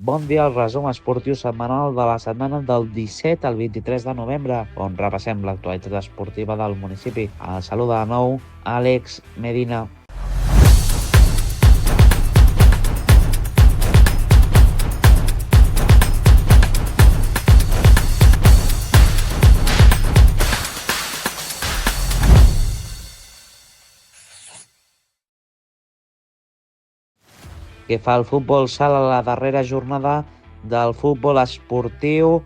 Bon dia, el resum esportiu setmanal de la setmana del 17 al 23 de novembre, on repassem l'actualitat esportiva del municipi. Saluda de nou Àlex Medina. Que fa el futbol sala, la darrera jornada del futbol esportiu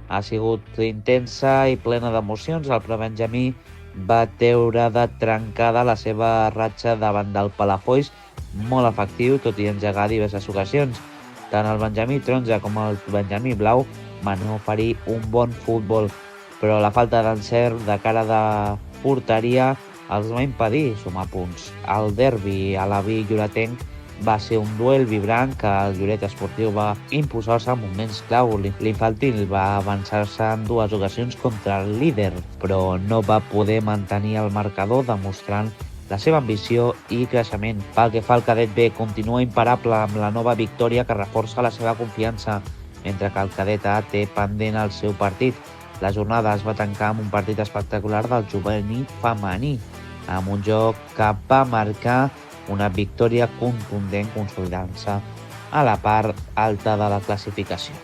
ha sigut intensa i plena d'emocions. El prebenjamí va treure de trencada la seva ratxa davant del Palafolls, molt efectiu, tot i engegar diverses ocasions. Tant el benjamí taronja com el benjamí blau van oferir un bon futbol, però la falta d'encert de cara de porteria els va impedir sumar punts. El derbi a l'Avi Lloretenc va ser un duel vibrant que el Lloret Esportiu va imposar-se en moments clau. L'Infantil va avançar-se en dues ocasions contra el líder, però no va poder mantenir el marcador, demostrant la seva ambició i creixement. Pel que fa al cadet B, continua imparable amb la nova victòria que reforça la seva confiança, mentre que el cadet A té pendent el seu partit. La jornada es va tancar amb un partit espectacular del juvenil femení, amb un joc que va marcar una victòria contundent, consolidant-se a la part alta de la classificació.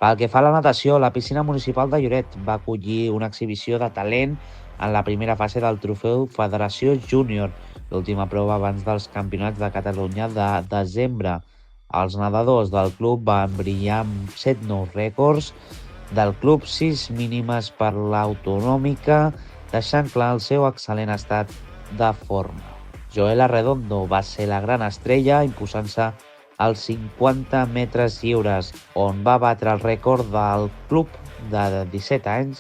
Pel que fa a la natació, la piscina municipal de Lloret va acollir una exhibició de talent en la primera fase del trofeu Federació Júnior, l'última prova abans dels campionats de Catalunya de desembre. Els nedadors del club van brillar amb 7 nous rècords del club, 6 mínimes per l'autonòmica, deixant clar el seu excel·lent estat de forma. Joel Arredondo va ser la gran estrella, imposant-se als 50 metres lliures, on va batre el rècord del club de 17 anys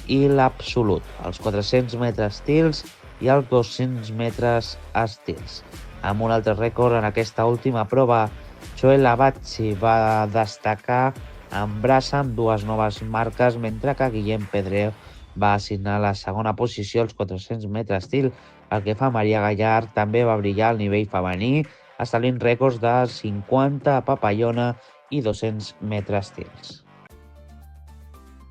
i l'absolut, els 400 metres estils i els 200 metres estils. Amb un altre rècord en aquesta última prova, Joel Abadzi va destacar en braça amb dues noves marques, mentre que Guillem Pedrero va assignar la segona posició als 400 metres estil. El que fa Maria Gallard també va brillar al nivell femení, establint rècords de 50 a papallona i 200 metres estils.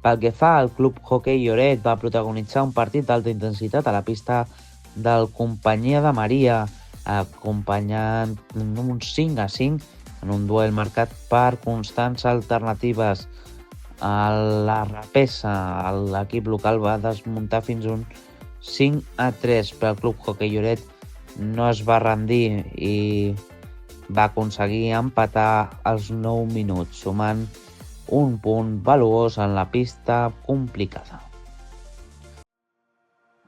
Pel que fa al Club Hoquei Lloret, va protagonitzar un partit d'alta intensitat a la pista del Companyia de Maria, acompanyant un 5-5 en un duel marcat per constants alternatives. A la repesa, l'equip local va desmuntar fins un 5-3, però el Club Hoquei Lloret no es va rendir i va aconseguir empatar als 9 minuts, sumant un punt valuós en la pista complicada.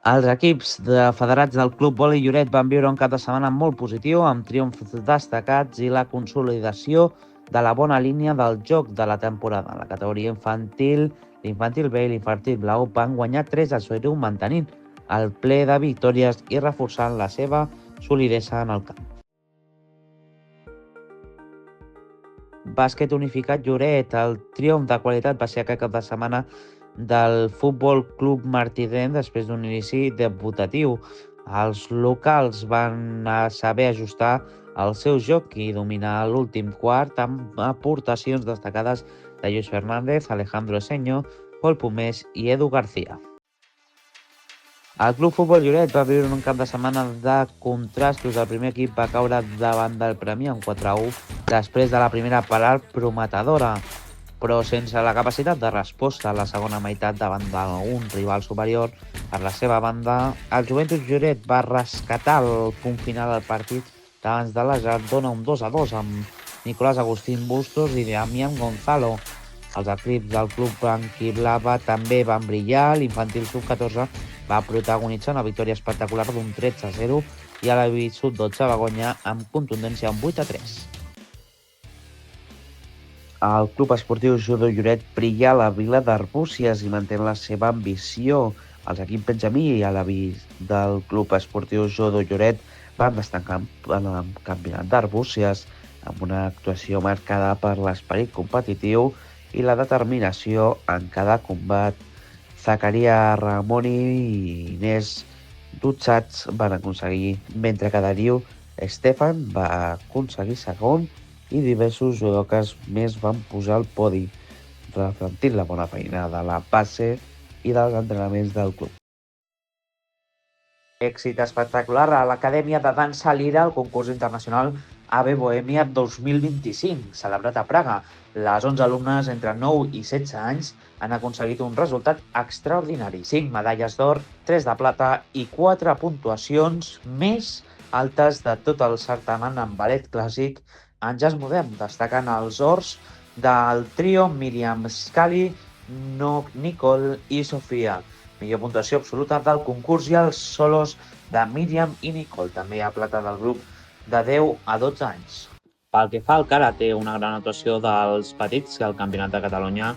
Els equips federats del Club Vòlei Lloret van viure un cap de setmana molt positiu, amb triomfs destacats i la consolidació de la bona línia del joc de la temporada. La categoria infantil, l'Infantil B i l'Infantil Blau van guanyar 3-0, mantenint el ple de victòries i reforçant la seva solidesa en el camp. Bàsquet unificat Lloret, el triomf de qualitat va ser aquest cap de setmana del Futbol Club Martirent després d'un inici debutatiu. Els locals van saber ajustar el seu joc i dominar l'últim quart amb aportacions destacades de Lluís Fernández, Alejandro Eseño, Pol Pomés i Edu García. El Club Futbol Lloret va viure un cap de setmana de contrastos. El primer equip va caure davant del Premià amb 4-1 després de la primera part prometedora, però sense la capacitat de resposta a la segona meitat davant d'un rival superior. Per la seva banda, el Joventut Lloret va rescatar el punt final del partit abans de l'Esat, dona un 2-2 amb Nicolás Agustín Bustos i Damián Gonzalo. Els equips del club blanquiblava també van brillar. L'Infantil Sub-14 va protagonitzar una victòria espectacular d'un 13-0 i a l'Avi Sub-12 va guanyar amb contundència un 8-3. El Club Esportiu Judo Lloret brilla a la vila d'Arbúcies i manté la seva ambició. Els equips benjamí i a l'Avi del Club Esportiu Judo Lloret van destacar en el campionat d'Arbúcies amb una actuació marcada per l'esperit competitiu i la determinació en cada combat. Zacaria Ramoni i Inés Dutzats van aconseguir, mentre que Darío Estefan va aconseguir segon i diversos judoques més van pujar al podi, reflectint la bona feina de la base i dels entrenaments del club. Èxit espectacular a l'Acadèmia de Dansa Lira al concurs internacional AVE Bohèmia 2025, celebrat a Praga. Les 11 alumnes entre 9 i 16 anys han aconseguit un resultat extraordinari. 5 medalles d'or, 3 de plata i 4 puntuacions més altes de tot el certamen en ballet clàssic en jazz modern, destacant els ors del trio Miriam Scali, Nicole i Sofia. Millor puntuació absoluta del concurs i els solos de Míriam i Nicole. També hi ha plata del grup de 10 a 12 anys. Pel que fa al karate, una gran actuació dels petits al Campionat de Catalunya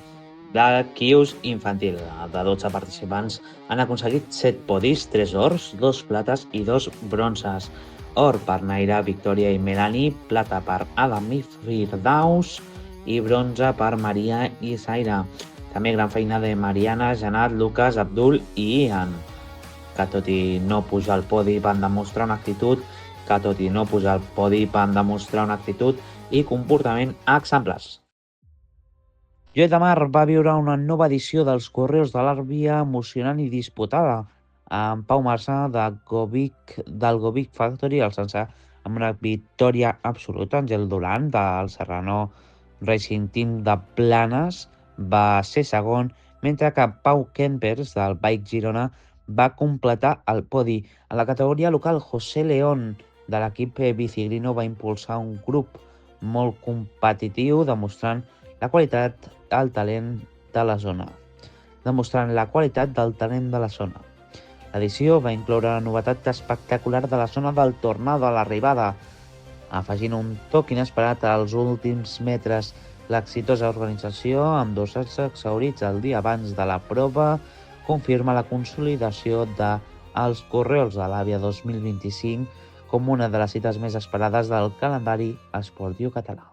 de Quius infantil. De 12 participants han aconseguit 7 podis, 3 ors, 2 plates i 2 bronzes. Or per Naira, Victòria i Melanie, plata per Adam i Firdaus i bronze per Maria i Zaira. També gran feina de Mariana, Janat, Lucas, Abdul i Ian, que tot i no pujar al podi van demostrar una actitud i comportament exemplars. Lloret de Mar va viure una nova edició dels Correus de l'Àrbia emocionant i disputada, amb Pau Marçà del Govic Factory alçant-se amb una victòria absoluta. Àngel Duran del Serrano Racing Team de Planes va ser segon, mentre que Pau Kempers del Bike Girona va completar el podi. A la categoria local, José León de l'equip Bicigrino va impulsar un grup molt competitiu, demostrant la qualitat del talent de la zona. L'edició va incloure la novetat espectacular de la zona del tornado a l'arribada, afegint un toc inesperat als últims metres. L'exitosa organització, amb 2 sets exhaurits el dia abans de la prova, confirma la consolidació dels Correus de l'Àvia 2025 com una de les cites més esperades del calendari esportiu català.